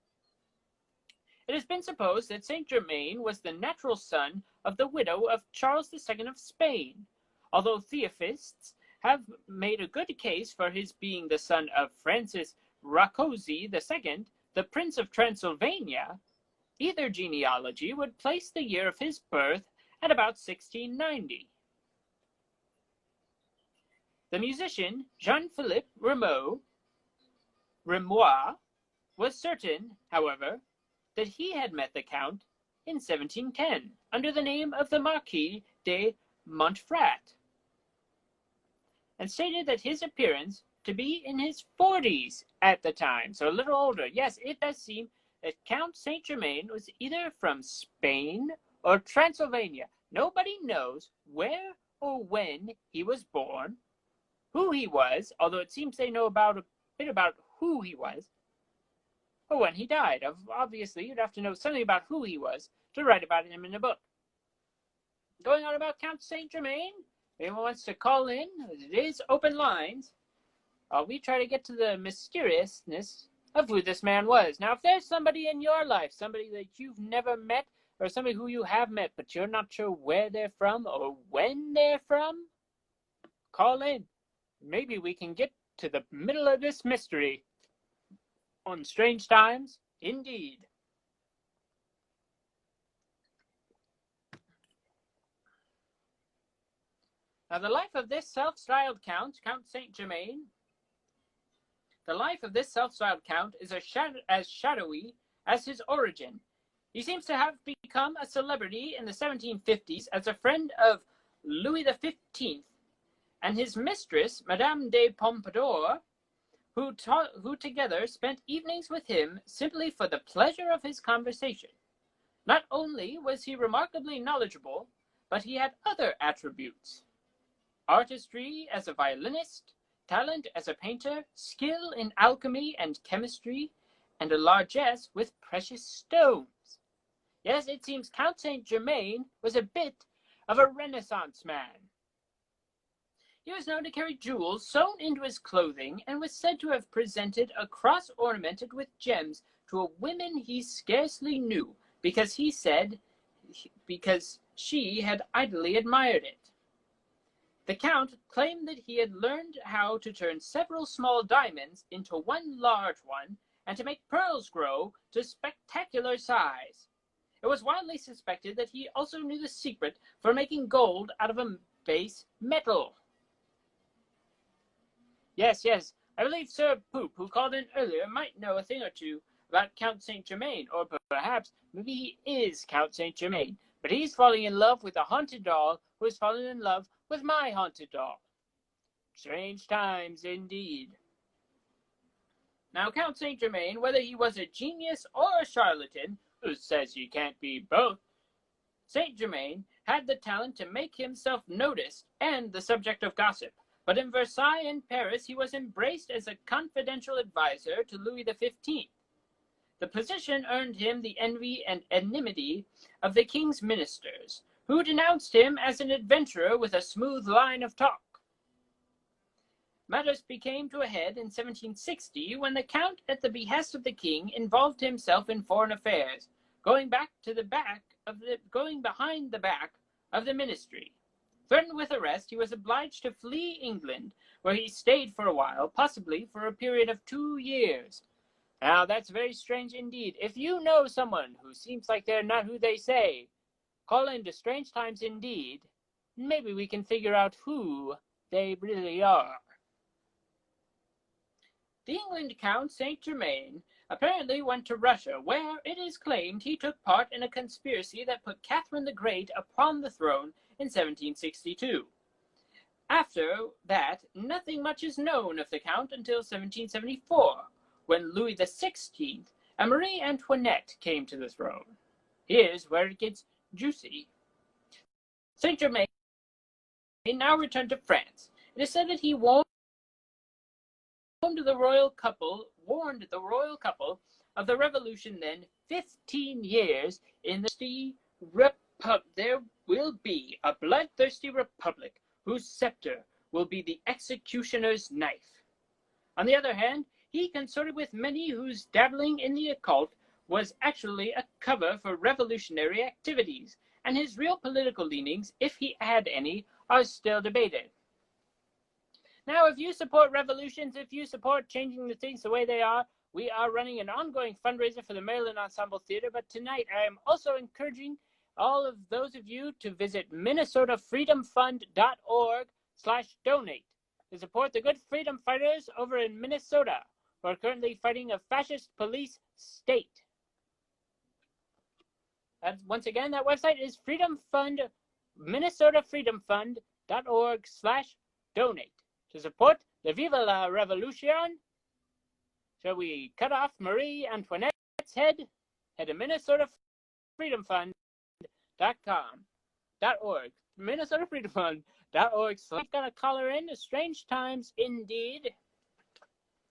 Speaker 1: It has been supposed that Saint Germain was the natural son of the widow of Charles II of Spain, although theophists have made a good case for his being the son of Francis Rákóczi II, the Prince of Transylvania. Either genealogy would place the year of his birth at about 1690. The musician Jean-Philippe Rameau was certain, however, that he had met the Count in 1710 under the name of the Marquis de Montfort, and stated that his appearance to be in his 40s at the time, so a little older. Yes, it does seem that Count Saint Germain was either from Spain or Transylvania. Nobody knows where or when he was born, who he was, although it seems they know a bit about who he was, or when he died. Obviously, you'd have to know something about who he was to write about him in a book. Going on about Count Saint Germain, if anyone wants to call in, it is open lines. We try to get to the mysteriousness of who this man was. Now, if there's somebody in your life, somebody that you've never met, or somebody who you have met, but you're not sure where they're from or when they're from, call in. Maybe we can get to the middle of this mystery on Strange Times Indeed. Now, the life of this self-styled Count, Count Saint-Germain, the life of this self-styled Count is as shadowy as his origin. He seems to have become a celebrity in the 1750s as a friend of Louis XV and his mistress, Madame de Pompadour, who together spent evenings with him simply for the pleasure of his conversation. Not only was he remarkably knowledgeable, but he had other attributes: artistry as a violinist, talent as a painter, skill in alchemy and chemistry, and a largesse with precious stones. Yes, it seems Count Saint-Germain was a bit of a Renaissance man. He was known to carry jewels sewn into his clothing, and was said to have presented a cross ornamented with gems to a woman he scarcely knew, because she had idly admired it. The Count claimed that he had learned how to turn several small diamonds into one large one, and to make pearls grow to spectacular size. It was widely suspected that he also knew the secret for making gold out of a base metal. Yes, I believe Sir Poop, who called in earlier, might know a thing or two about Count Saint-Germain, or perhaps maybe he is Count Saint-Germain, but he's falling in love with a haunted doll who is falling in love with my haunted doll. Strange times indeed. Now, Count Saint-Germain, whether he was a genius or a charlatan, who says he can't be both, Saint-Germain had the talent to make himself noticed and the subject of gossip. But in Versailles and Paris, he was embraced as a confidential advisor to Louis XV. The position earned him the envy and enmity of the king's ministers, who denounced him as an adventurer with a smooth line of talk. Matters became to a head in 1760 when the Count, at the behest of the king, involved himself in foreign affairs, going behind the back of the ministry. Threatened with arrest, he was obliged to flee England, where he stayed for a while, possibly for a period of 2 years. Now, that's very strange indeed. If you know someone who seems like they're not who they say, call into Strange Times Indeed. Maybe we can figure out who they really are. The England Count Saint-Germain apparently went to Russia, where it is claimed he took part in a conspiracy that put Catherine the Great upon the throne in 1762. After that, nothing much is known of the Count until 1774, when Louis XVI and Marie Antoinette came to the throne. Here's where it gets juicy. Saint-Germain now returned to France. It is said that he warned the royal couple of the revolution then 15 years in the there will be a bloodthirsty republic whose scepter will be the executioner's knife. On the other hand, he consorted with many whose dabbling in the occult was actually a cover for revolutionary activities, and his real political leanings, if he had any, are still debated. Now, if you support revolutions, if you support changing the things the way they are, we are running an ongoing fundraiser for the Maryland Ensemble Theater, but tonight I am also encouraging all of those of you to visit minnesotafreedomfund.org/donate to support the good freedom fighters over in Minnesota who are currently fighting a fascist police state. Once again, that website is minnesotafreedomfund.org/donate to support the Viva la Revolution. Shall we cut off Marie Antoinette's head? Head to minnesotafreedomfund.org. minnesotafreedomfund.org. So gonna call her in. Strange times indeed.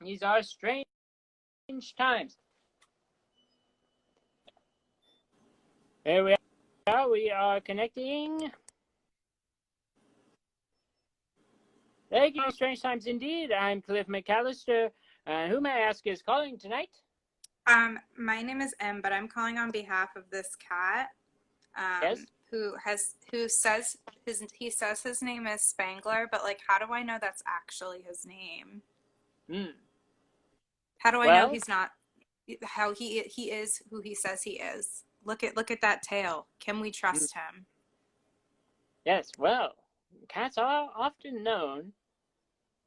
Speaker 1: These are strange times. There we are. We are connecting. Thank you, Strange Times Indeed. I'm Cliff McAllister. Who may I ask is calling tonight?
Speaker 5: My name is Em, but I'm calling on behalf of this cat.
Speaker 1: Yes.
Speaker 5: Who says his name is Spangler, but like, how do I know that's actually his name? How do I know he's not how he is who he says he is. Look at that tail. Can we trust him?
Speaker 1: Yes, well, cats are often known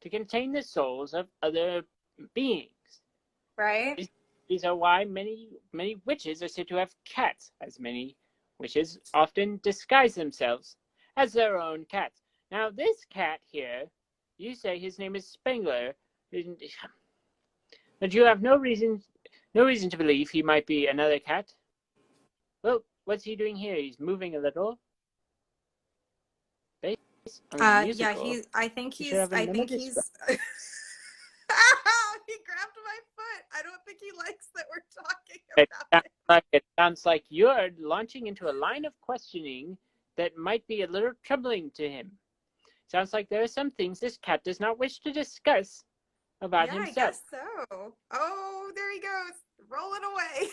Speaker 1: to contain the souls of other beings.
Speaker 5: Right?
Speaker 1: These are why many witches are said to have cats, as many witches often disguise themselves as their own cats. Now, this cat here, you say his name is Spangler, but you have no reason to believe he might be another cat. Well, what's he doing here? He's moving a little. Based on
Speaker 5: Yeah,
Speaker 1: musical.
Speaker 5: I think
Speaker 1: You should have
Speaker 5: I
Speaker 1: another
Speaker 5: think he's
Speaker 1: description.
Speaker 5: Ow, he grabbed my foot. I don't think he likes that we're talking about it.
Speaker 1: It sounds like you're launching into a line of questioning that might be a little troubling to him. Sounds like there are some things this cat does not wish to discuss about
Speaker 5: Yeah,
Speaker 1: himself.
Speaker 5: I guess so. Oh, there he goes, rolling away.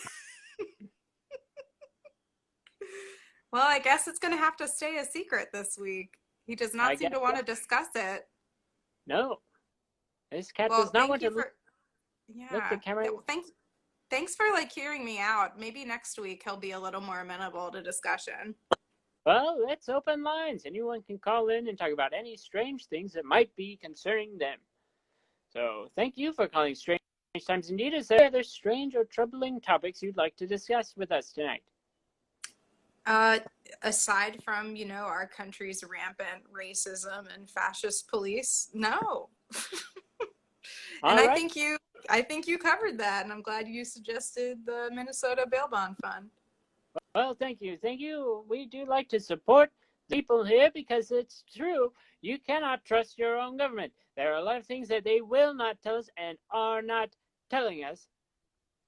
Speaker 5: Well, I guess it's going to have to stay a secret this week. He does not seem to want to discuss it.
Speaker 1: No, this cat
Speaker 5: Well,
Speaker 1: does not want to
Speaker 5: look
Speaker 1: the camera.
Speaker 5: Thanks for like hearing me out. Maybe next week he'll be a little more amenable to discussion.
Speaker 1: Well, let's open lines. Anyone can call in and talk about any strange things that might be concerning them. So thank you for calling Strange Times Indeed. Is there other strange or troubling topics you'd like to discuss with us tonight?
Speaker 5: Aside from, our country's rampant racism and fascist police, no. And I think you covered that, and I'm glad you suggested the Minnesota Bail Bond Fund.
Speaker 1: Well, thank you. We do like to support people here because it's true. You cannot trust your own government. There are a lot of things that they will not tell us and are not telling us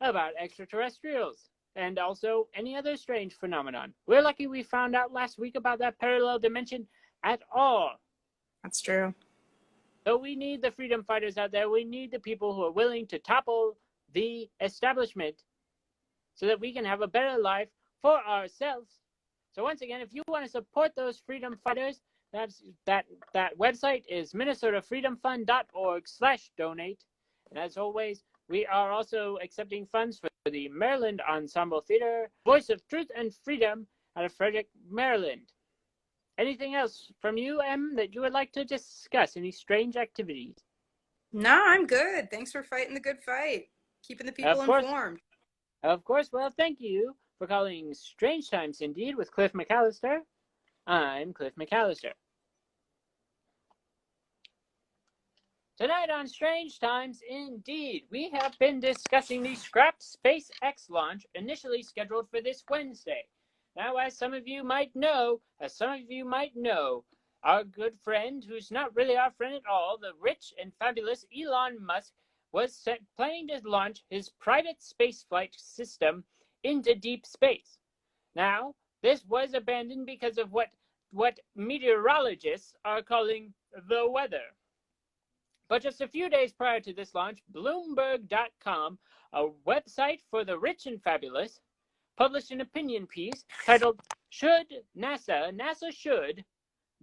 Speaker 1: about extraterrestrials and also any other strange phenomenon. We're lucky we found out last week about that parallel dimension at all.
Speaker 5: That's true.
Speaker 1: So we need the freedom fighters out there. We need the people who are willing to topple the establishment so that we can have a better life for ourselves. So once again, if you want to support those freedom fighters, that website is minnesotafreedomfund.org/donate. And as always, we are also accepting funds for the Maryland Ensemble Theater, Voice of Truth and Freedom out of Frederick, Maryland. Anything else from you, Em, that you would like to discuss? Any strange activities?
Speaker 5: No, I'm good. Thanks for fighting the good fight. Keeping the people informed.
Speaker 1: Of course. Well, thank you for calling Strange Times Indeed with Cliff McAllister. I'm Cliff McAllister. Tonight on Strange Times Indeed, we have been discussing the scrapped SpaceX launch initially scheduled for this Wednesday. Now, as some of you might know, our good friend, who's not really our friend at all, the rich and fabulous Elon Musk, was planning to launch his private spaceflight system into deep space. Now, this was abandoned because of what meteorologists are calling the weather. But just a few days prior to this launch, Bloomberg.com, a website for the rich and fabulous, published an opinion piece titled, NASA should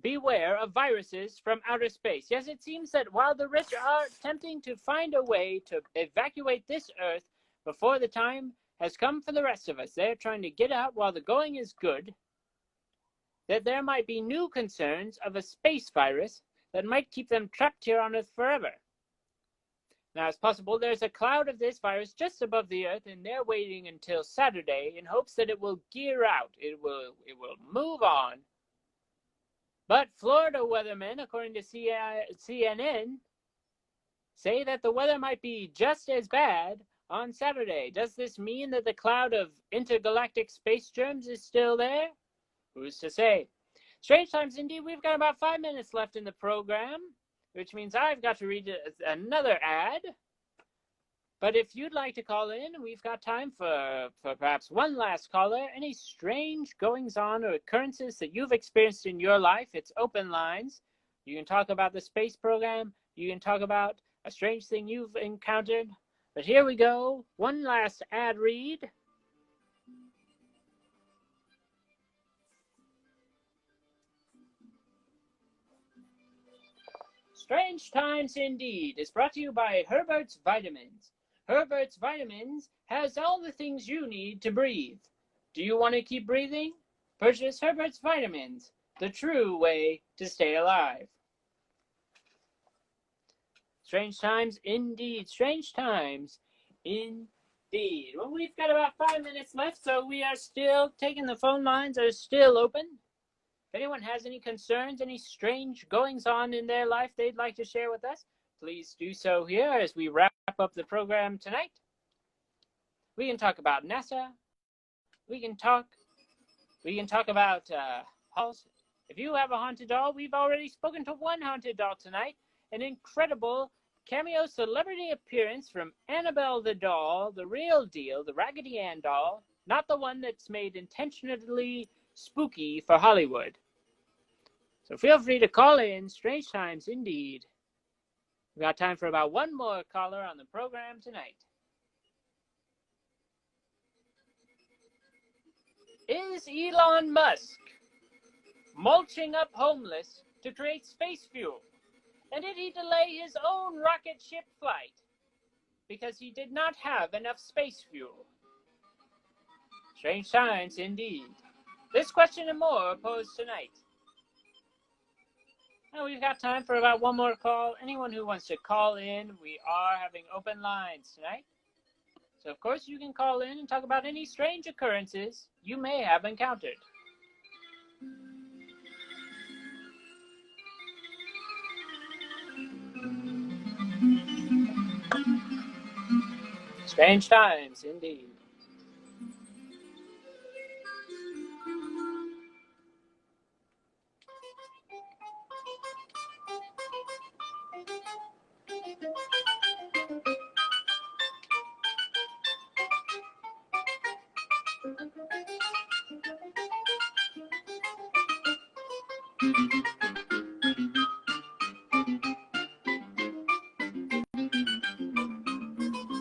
Speaker 1: beware of viruses from outer space. Yes, it seems that while the rich are attempting to find a way to evacuate this Earth before the time has come for the rest of us, they're trying to get out while the going is good, that there might be new concerns of a space virus that might keep them trapped here on Earth forever. Now, it's possible there's a cloud of this virus just above the Earth, and they're waiting until Saturday in hopes that it will gear out. It will move on. But Florida weathermen, according to CNN, say that the weather might be just as bad on Saturday. Does this mean that the cloud of intergalactic space germs is still there? Who's to say? Strange Times Indeed, we've got about 5 minutes left in the program, which means I've got to read another ad. But if you'd like to call in, we've got time for perhaps one last caller. Any strange goings-on or occurrences that you've experienced in your life, it's open lines. You can talk about the space program. You can talk about a strange thing you've encountered. But here we go. One last ad read. Strange Times Indeed is brought to you by Herbert's Vitamins. Herbert's Vitamins has all the things you need to breathe. Do you want to keep breathing? Purchase Herbert's Vitamins, the true way to stay alive. Strange times indeed. Strange times indeed. Well, we've got about 5 minutes left, so we are still taking the phone lines are still open. If anyone has any concerns, any strange goings-on in their life they'd like to share with us, please do so here as we wrap up the program tonight. We can talk about NASA. We can talk about halls. If you have a haunted doll, we've already spoken to one haunted doll tonight. An incredible cameo celebrity appearance from Annabell the doll, the real deal, the Raggedy Ann doll, not the one that's made intentionally spooky for Hollywood. So feel free to call in. Strange times indeed. We've got time for about one more caller on the program tonight. Is Elon Musk mulching up homeless to create space fuel? And did he delay his own rocket ship flight because he did not have enough space fuel? Strange times indeed. This question and more posed tonight. Now we've got time for about one more call. Anyone who wants to call in, we are having open lines tonight. So of course you can call in and talk about any strange occurrences you may have encountered. Strange times indeed.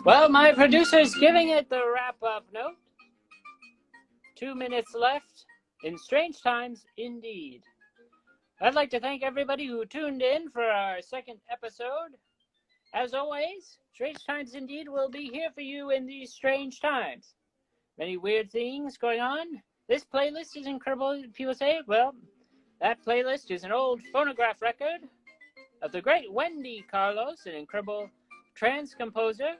Speaker 1: Well, my producer's giving it the wrap-up note. 2 minutes left in strange times indeed. I'd like to thank everybody who tuned in for our second episode. As always, Strange Times Indeed will be here for you in these strange times. Many weird things going on. This playlist is incredible. People say, well, that playlist is an old phonograph record of the great Wendy Carlos, an incredible trance composer,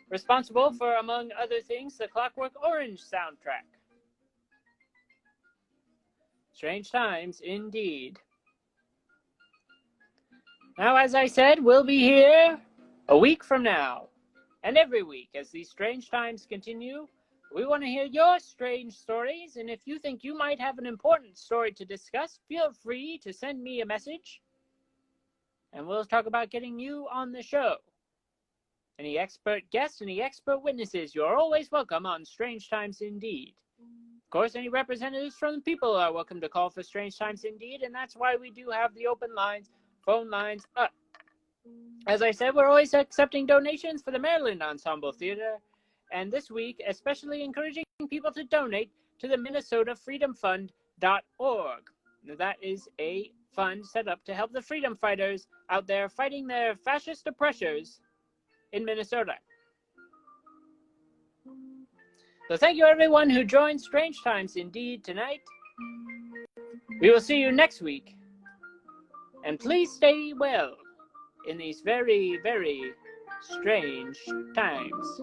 Speaker 1: responsible for, among other things, the Clockwork Orange soundtrack. Strange times indeed. Now, as I said, we'll be here a week from now. And every week, as these strange times continue, we want to hear your strange stories. And if you think you might have an important story to discuss, feel free to send me a message. And we'll talk about getting you on the show. Any expert guests, any expert witnesses, you're always welcome on Strange Times Indeed. Of course, any representatives from the people are welcome to call for Strange Times Indeed, and that's why we do have the open lines, phone lines up. As I said, we're always accepting donations for the Maryland Ensemble Theater, and this week, especially encouraging people to donate to the MinnesotaFreedomFund.org. That is a fund set up to help the freedom fighters out there fighting their fascist oppressors in Minnesota. So thank you everyone who joined Strange Times Indeed tonight. We will see you next week. And please stay well in these very, very strange times.